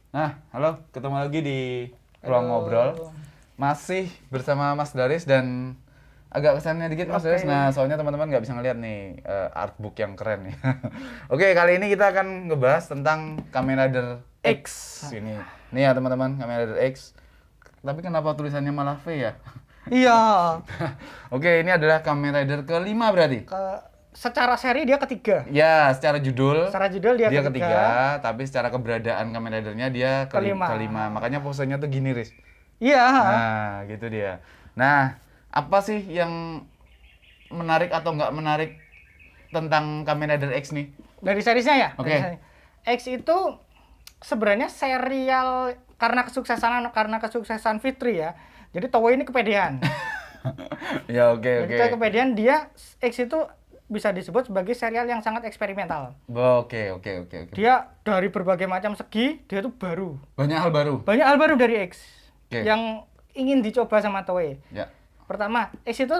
Nah, halo, ketemu lagi di Ruang Halo. Ngobrol. Masih bersama Mas Daris dan agak kesannya dikit Mas Daris. Oke. Nah, soalnya teman-teman nggak bisa ngeliat nih artbook yang keren nih. Oke, kali ini kita akan ngebahas tentang Kamen Rider X. Ini ya teman-teman, Kamen Rider X. Tapi kenapa tulisannya malah V ya? Iya. Oke, ini adalah Kamen Rider kelima berarti. Secara seri dia ketiga. Ya, secara judul Secara judul dia ketiga, tapi secara keberadaan Kamen Rider-nya dia Kelima. kelima. Makanya posenya tuh gini, Riz. Iya. Nah, gitu dia. Nah, apa sih yang menarik atau nggak menarik tentang Kamen Rider X nih? Dari seriesnya ya. Oke. Dari seri. X itu sebenarnya serial karena kesuksesan Fitri ya. Jadi Toei ini kepedean. Ya, oke. Jadi Toei kepedean dia X itu bisa disebut sebagai serial yang sangat eksperimental. Oke. Dia dari berbagai macam segi dia itu baru. Banyak hal baru. Banyak hal baru dari X Oke. yang ingin dicoba sama Toei. Ya. Pertama, X itu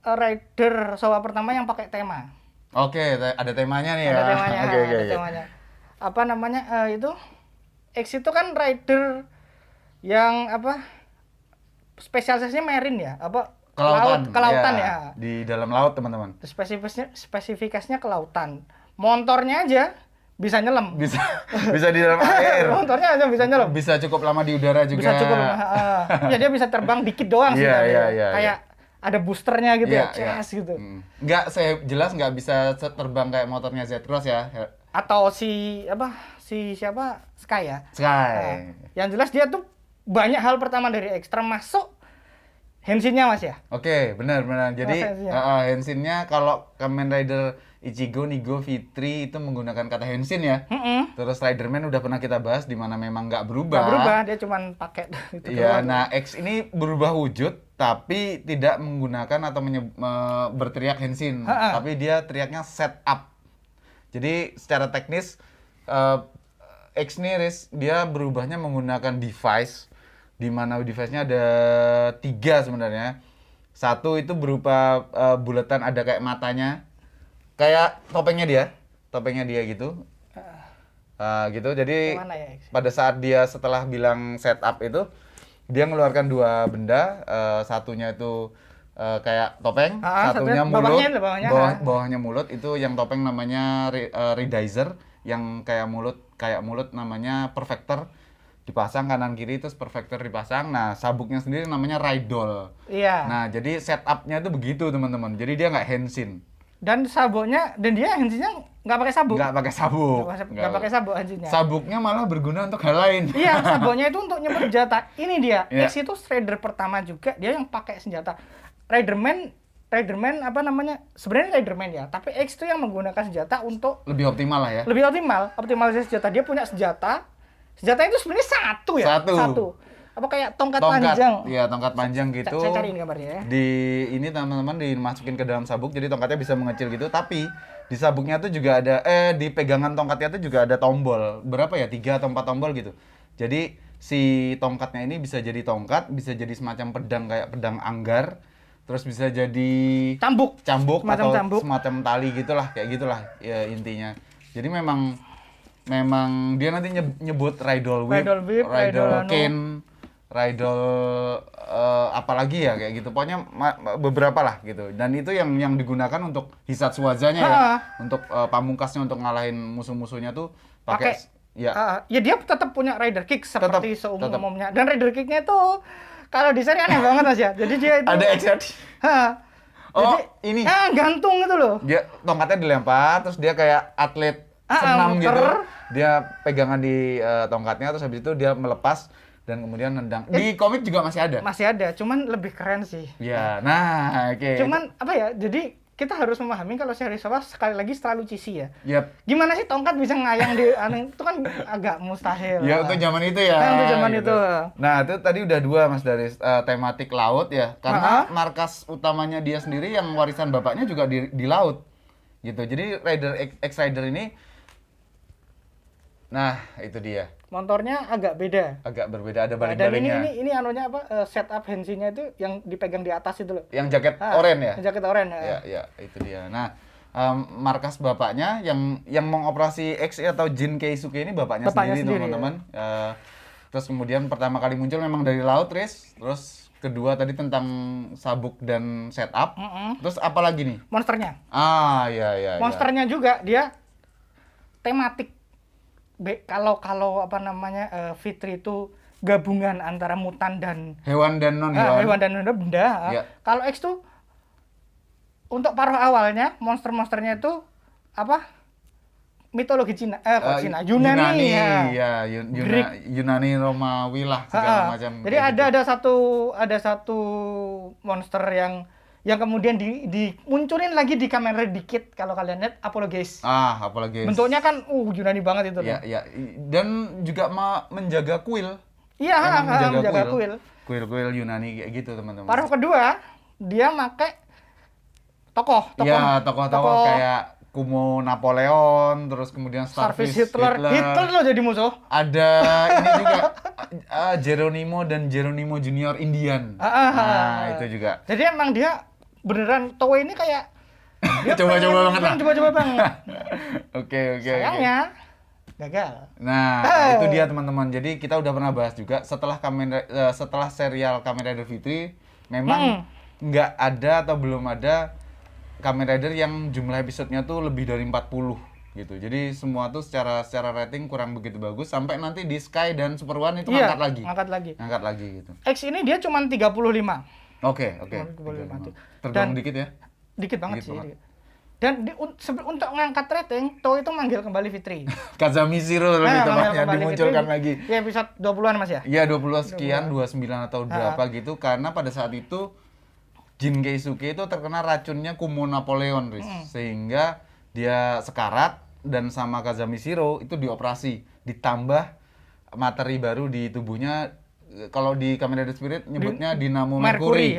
rider Showa pertama yang pakai tema. Oke, ada temanya nih ya. Ada temanya, Oke. ada temanya. Apa namanya itu? X itu kan rider yang apa? Spesialisasinya marine ya? Apa? Kelautan ya. Di dalam laut, teman-teman. Spesifikasinya kelautan. Motornya aja bisa nyelam. Bisa di dalam air. Motornya aja bisa nyelam. Bisa cukup lama di udara juga. Bisa cukup. Ya dia bisa terbang dikit doang sih. Iya. Kayak ada boosternya gitu Iya, ya, iya. gitu. Nggak, saya jelas nggak bisa terbang kayak motornya Z-Cross ya. Atau siapa Sky ya. Sky. Nah, yang jelas dia tuh banyak hal pertama dari X, termasuk Henshin-nya Mas ya. Oke, benar. Jadi Henshin-nya. Henshin-nya kalau Kamen Rider Ichigo, Nigo, Fitri itu menggunakan kata Henshin ya. Terus Riderman udah pernah kita bahas di mana memang nggak berubah. Nggak berubah, dia cuman pakai itu Iya, doang. nah X ini berubah wujud tapi tidak menggunakan atau berteriak Henshin, tapi dia teriaknya set up. Jadi secara teknis X ini dia berubahnya menggunakan device, di mana device-nya ada 3 sebenarnya. Satu itu berupa bulatan, ada kayak matanya, kayak topengnya dia gitu. Gitu. Jadi Gimana ya, X? pada saat dia setelah bilang setup itu dia mengeluarkan 2 benda, satunya itu kayak topeng, satunya mulut, bawahnya mulut. Itu yang topeng namanya Redizer, yang kayak mulut namanya Perfector, dipasang kanan kiri, terus Perfector dipasang. Nah, sabuknya sendiri namanya Rydol. Iya. Nah, jadi setupnya itu begitu teman-teman. Jadi dia nggak Henshin. Dan dia Henshin-nya nggak pakai sabuk. Nggak pakai sabuk. Nggak pakai sabuk Henshin-nya. Sabuknya malah berguna untuk hal lain. Iya, sabuknya itu untuk nyemprot senjata. Ini dia. Iya. X itu rider pertama juga dia yang pakai senjata. Riderman apa namanya? Sebenarnya Riderman ya, tapi X itu yang menggunakan senjata untuk Lebih optimal lah ya. lebih optimalisasi senjata. Dia punya senjata itu sebenarnya satu ya. Satu. Apa kayak tongkat panjang. Iya, tongkat panjang gitu. Saya cariin gambarnya ya. Ini teman-teman dimasukin ke dalam sabuk, jadi tongkatnya bisa mengecil gitu. Tapi di sabuknya tuh juga ada di pegangan tongkatnya tuh juga ada tombol. Berapa ya? 3 atau 4 tombol gitu. Jadi si tongkatnya ini bisa jadi tongkat, bisa jadi semacam pedang kayak pedang anggar. Terus bisa jadi Cambuk atau cambuk. semacam tali gitulah, kayak gitulah ya intinya. Jadi memang dia nanti nyebut Rydol Whip, Rydol Cane, Rydol apalagi ya kayak gitu. Pokoknya beberapa lah gitu. Dan itu yang digunakan untuk Hisatswazanya ya. Untuk pamungkasnya untuk ngalahin musuh-musuhnya tuh pakai ya dia tetap punya rider kick seperti tetap. seumumnya. Dan rider kicknya itu kalau di seri aneh banget Mas ya. Jadi dia itu ada action. Jadi, ini. Gantung itu loh. Dia tongkatnya dilempar, terus dia kayak atlet senam muter. gitu. Dia pegangan di tongkatnya, terus habis itu dia melepas dan kemudian nendang. Di komik juga masih ada. Masih ada, cuman lebih keren sih. Ya, nah, oke. Cuman apa ya? Jadi kita harus memahami kalau seri Showa sekali lagi terlalu cheesy ya. Yap. Gimana sih tongkat bisa ngayang di itu kan agak mustahil. Ya untuk zaman itu ya. Untuk zaman gitu. itu. Nah, itu tadi udah 2 Mas dari tematik laut ya. Karena markas utamanya dia sendiri yang warisan bapaknya juga di laut. Gitu. Jadi X Rider ini, nah, itu dia. Motornya agak beda. Agak berbeda, ada Dan baling-balingnya. ini anunya apa? Setup Henshin-nya itu yang dipegang di atas itu loh. Yang jaket oranye ya? Jaket oranye. Ya, itu dia. Nah, markas bapaknya yang mengoperasi X atau Jin Keisuke ini bapaknya sendiri teman-teman. Terus kemudian pertama kali muncul memang dari laut, terus kedua tadi tentang sabuk dan setup. Terus apa lagi nih? Monsternya. Iya. Monsternya juga dia tematik. Kalau apa namanya Fitri itu gabungan antara mutan dan hewan dan non hewan. Hewan dan benda. Kalau X tuh untuk paruh awalnya monster-monsternya itu apa? Mitologi Cina, Yunani ya. Yunani Romawi lah segala macam. Jadi ada satu monster yang kemudian dimunculin lagi di Kamen Rider dikit kalau kalian lihat Apologeis. Apologeis. Bentuknya kan Yunani banget itu. Iya. Dan juga menjaga kuil. Iya, menjaga kuil. Kuil Yunani kayak gitu, teman-teman. Paruh kedua, dia pakai tokoh kayak Kumo Napoleon, terus kemudian Starfish Hitler loh jadi musuh. Ada ini juga Geronimo dan Geronimo Junior Indian. Itu juga. Jadi emang dia beneran Toei ini kayak coba-coba banget lah. Coba-coba banget. Oke. Sayangnya gagal. Nah, itu dia teman-teman. Jadi kita udah pernah bahas juga setelah serial Kamen Rider Fitri memang nggak ada atau belum ada Kamen Rider yang jumlah episodenya tuh lebih dari 40 gitu. Jadi semua tuh secara rating kurang begitu bagus sampai nanti di Sky dan Super One itu ngangkat lagi gitu. X ini dia cuma 35. Oke. Tergolong dikit ya. Dikit banget sih. Dan untuk ngangkat rating, Toei itu manggil kembali Fitri. Kazami Zero lebih tepatnya dimunculkan lagi. Ya episode 20-an Mas ya? Iya, 20 sekian, 29 atau berapa gitu karena pada saat itu Jin Keisuke itu terkena racunnya Kumo Napoleon, sehingga dia sekarat dan sama Kazami Zero itu dioperasi, ditambah materi baru di tubuhnya. Kalau di Kamen Rider Spirit nyebutnya Dinamo Mercury.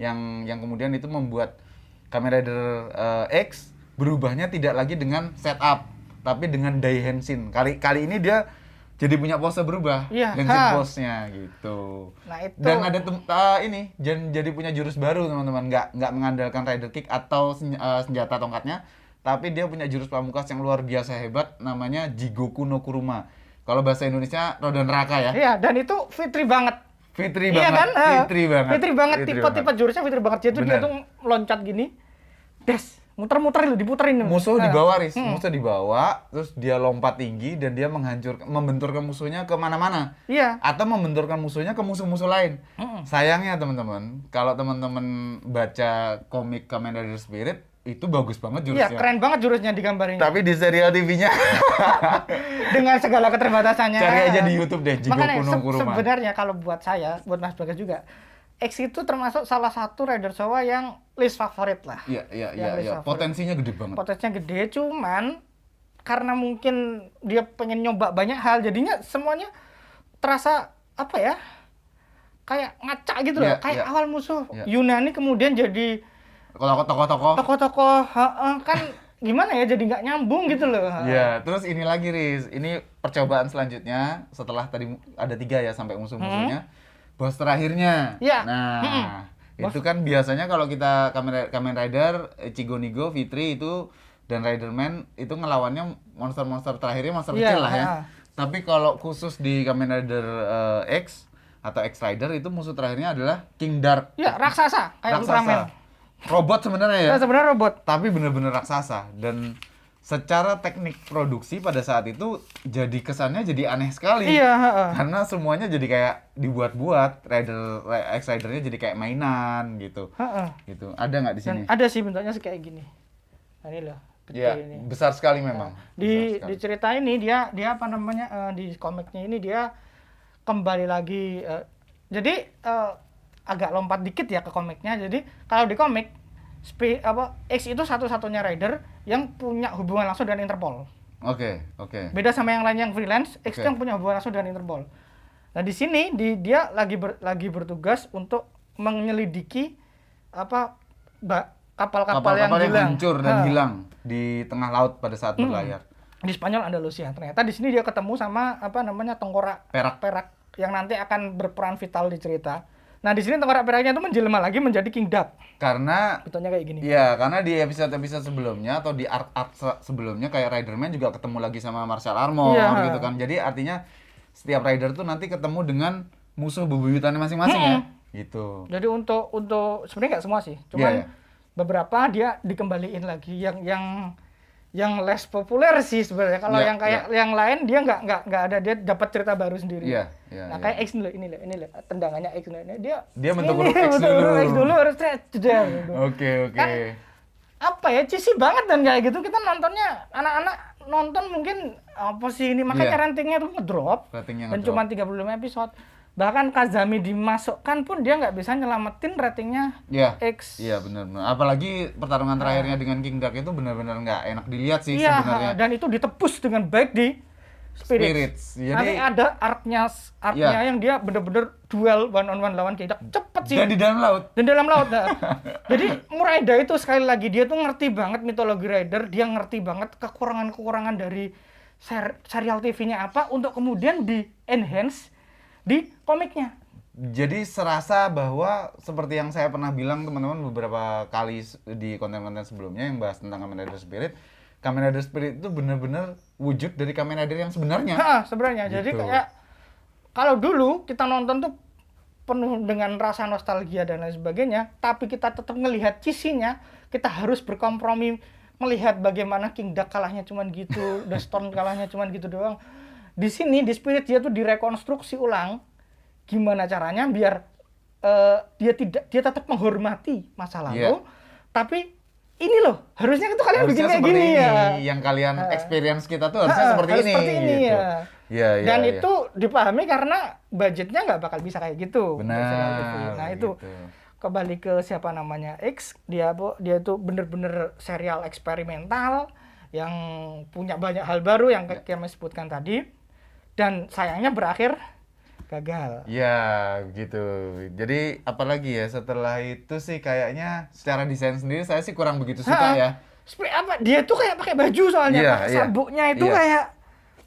Yang kemudian itu membuat Kamen Rider X berubahnya tidak lagi dengan setup, tapi dengan Daihenshin. Kali ini dia jadi punya pose berubah, Henshin pose-nya gitu. Nah, itu. Dan ada jadi punya jurus baru teman-teman, nggak mengandalkan Rider Kick atau senjata tongkatnya, tapi dia punya jurus pamungkas yang luar biasa hebat, namanya Jigoku no Kuruma. Kalau bahasa Indonesia Roda Neraka ya. Iya, dan itu Fitri banget. Fitri banget. Tipe jurusnya Fitri banget. Jadi dia tuh loncat gini, muter-muter diputerin. Musuh dibawa, musuh dibawa, terus dia lompat tinggi dan dia membenturkan musuhnya ke mana-mana. Iya. Atau membenturkan musuhnya ke musuh-musuh lain. Sayangnya teman-teman, kalau teman-teman baca komik Kamen Rider Spirit, itu bagus banget jurusnya. Iya, keren banget jurusnya digambarin. Tapi di serial TV-nya dengan segala keterbatasannya. Cari aja di YouTube deh, Jigoku no Kuruma. Sebenarnya kalau buat saya, buat Mas Bagas juga, X itu termasuk salah satu Rider Showa yang list favorit lah. Iya. Potensinya gede banget. Potensinya gede, cuman karena mungkin dia pengen nyoba banyak hal, jadinya semuanya terasa apa ya? Kayak ngaca gitu loh. Kayak awal musuh Yunani kemudian jadi tokoh-tokoh kan gimana ya, jadi nggak nyambung gitu loh. Iya, terus ini lagi Riz, ini percobaan selanjutnya setelah tadi ada 3 ya sampai musuh-musuhnya. Bos terakhirnya. Ya. Nah, itu kan biasanya kalau kita Kamen Rider, Ichigo Nigo, Fitri itu dan Riderman itu ngelawannya monster-monster terakhirnya monster kecil lah ya. Tapi kalau khusus di Kamen Rider X atau X Rider itu musuh terakhirnya adalah King Dark. Iya, raksasa kayak Ultraman. Robot sebenarnya ya. Sebenarnya robot. Tapi bener-bener raksasa dan secara teknik produksi pada saat itu jadi kesannya jadi aneh sekali. Iya, karena semuanya jadi kayak dibuat-buat, X Rider-nya jadi kayak mainan gitu. Gitu. Ada nggak di sini? Dan ada sih bentuknya kayak gini. Nah, ini loh. Ini. Besar sekali memang. Di cerita ini dia apa namanya di komiknya ini dia kembali lagi jadi agak lompat dikit ya ke komiknya. Jadi kalau di komik X itu satu-satunya rider yang punya hubungan langsung dengan Interpol. Oke. Beda sama yang lain yang freelance, X yang punya hubungan langsung dengan Interpol. Nah, di sini dia lagi bertugas untuk menyelidiki kapal-kapal yang hancur dan hilang di tengah laut pada saat berlayar. Di Spanyol Andalusia. Ternyata di sini dia ketemu sama tengkorak perak yang nanti akan berperan vital di cerita. Nah, di sini tengkorak peraknya itu menjelma lagi menjadi King Duck. Karena bentuknya kayak gini. Iya, karena di episode-episode sebelumnya atau di arc-arc sebelumnya kayak Riderman juga ketemu lagi sama Martial Armor gitu kan. Jadi artinya setiap rider tuh nanti ketemu dengan musuh bebuyutannya masing-masing ya. Gitu. Jadi untuk sebenarnya nggak semua sih. Cuman beberapa dia dikembaliin lagi yang less populer sih sebenarnya. Kalau yang kayak yang lain dia nggak ada, dia dapat cerita baru sendiri. Nah, kayak X ini loh, tendangannya X ini dia bentuk huruf X dulu. X dulu harus jeda gitu. Oke. Kan, apa ya, cheesy banget dan kayak gitu. Kita nontonnya, anak-anak nonton mungkin apa sih ini, makanya ratingnya tuh ngedrop. Dan cuma 35 episode. Bahkan Kazami dimasukkan pun dia nggak bisa nyelamatin ratingnya X. Iya, benar. Apalagi pertarungan terakhirnya dengan King Duck itu benar-benar nggak enak dilihat sih sebenarnya. Dan itu ditebus dengan baik di Spirits. Jadi nanti ada arc-nya yang dia bener-bener duel one on one lawan King Duck. Cepet sih. Dan di dalam laut. Nah. Jadi Muraida itu sekali lagi dia tuh ngerti banget mitologi Rider, dia ngerti banget kekurangan-kekurangan dari serial TV-nya apa untuk kemudian di-enhance di komiknya. Jadi serasa bahwa seperti yang saya pernah bilang teman-teman beberapa kali di konten-konten sebelumnya yang bahas tentang Kamen Rider Spirit itu benar-benar wujud dari Kamen Rider yang sebenarnya. Sebenarnya. Gitu. Jadi kayak kalau dulu kita nonton tuh penuh dengan rasa nostalgia dan lain sebagainya, tapi kita tetap ngelihat cheesy-nya, kita harus berkompromi melihat bagaimana King Duck kalahnya cuman gitu, The Storm kalahnya cuman gitu doang. Di sini di Spirit dia tuh direkonstruksi ulang gimana caranya biar dia tetap menghormati masa lalu, tapi ini loh harusnya itu kalian bikin kayak gini ya. Yang kalian experience kita tuh harusnya seperti ini. Gitu. Dan itu dipahami karena budgetnya nggak bakal bisa kayak gitu. Benar. Nah itu kembali ke siapa namanya X, dia itu bener-bener serial eksperimental yang punya banyak hal baru yang kami sebutkan tadi. Dan sayangnya berakhir gagal. Ya, gitu. Jadi apalagi ya setelah itu sih kayaknya secara desain sendiri saya sih kurang begitu suka ya. Seperti apa? Dia tuh kayak pakai baju soalnya, sabuknya itu kayak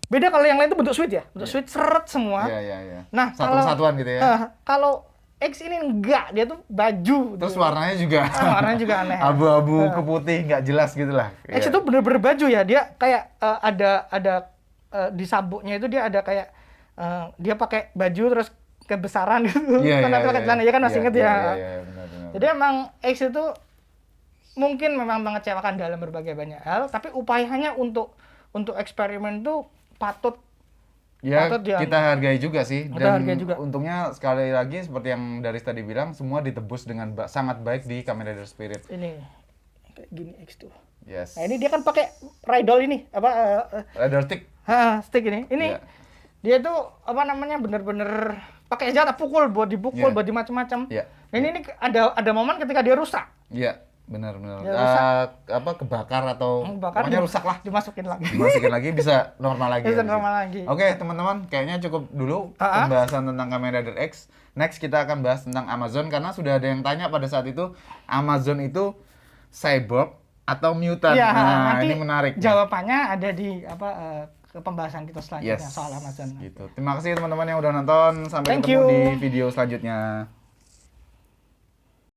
beda. Kalau yang lain itu bentuk sweet ya, bentuk sweet seret semua. Iya. Nah, satu-satuan gitu ya. Kalau X ini enggak, dia tuh baju. Terus warnanya juga. Warnanya juga aneh. Abu-abu ke putih, nggak jelas gitu lah. X itu bener-bener baju ya, dia kayak ada di sabuknya itu dia ada kayak dia pakai baju terus kebesaran gitu. Karena pakai celana ya kan, masih inget ya. Benar. Jadi emang X itu mungkin memang mengecewakan dalam berbagai banyak hal, tapi upayanya untuk eksperimen itu patut kita hargai juga sih. Dan juga. Untungnya sekali lagi seperti yang Daris tadi bilang, semua ditebus dengan sangat baik di Kamen Rider Spirit. Ini kayak gini X tuh. Yes. Nah ini dia kan pakai Rydell ini Rider stick. Stick ini. Dia tuh bener-bener pakai senjata pukul buat dipukul buat dimacam-macam. Nah ini ada momen ketika dia rusak. Iya, benar. Kebakar atau pokoknya rusak lah. Dimasukin lagi bisa normal lagi. Oke, Okay, teman-teman, kayaknya cukup dulu pembahasan tentang Kamen Rider X. Next kita akan bahas tentang Amazon karena sudah ada yang tanya pada saat itu Amazon itu cyborg atau mutant. Nah, ini menarik. Jawabannya ada di ke pembahasan kita selanjutnya soal Amazon. Gitu. Terima kasih teman-teman yang udah nonton. Sampai ketemu di video selanjutnya.